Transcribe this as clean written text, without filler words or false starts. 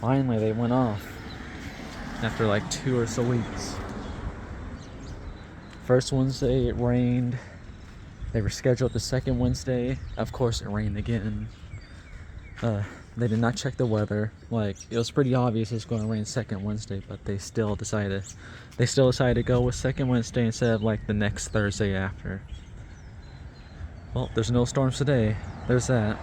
Finally, they went off after like 2 or so weeks. First Wednesday, it rained. They were scheduled the second Wednesday. Of course, it rained again. They did not check the weather. Like, it was pretty obvious it's going to rain second Wednesday, but they still decided to go with second Wednesday instead of like the next Thursday after. Well, there's no storms today. There's that.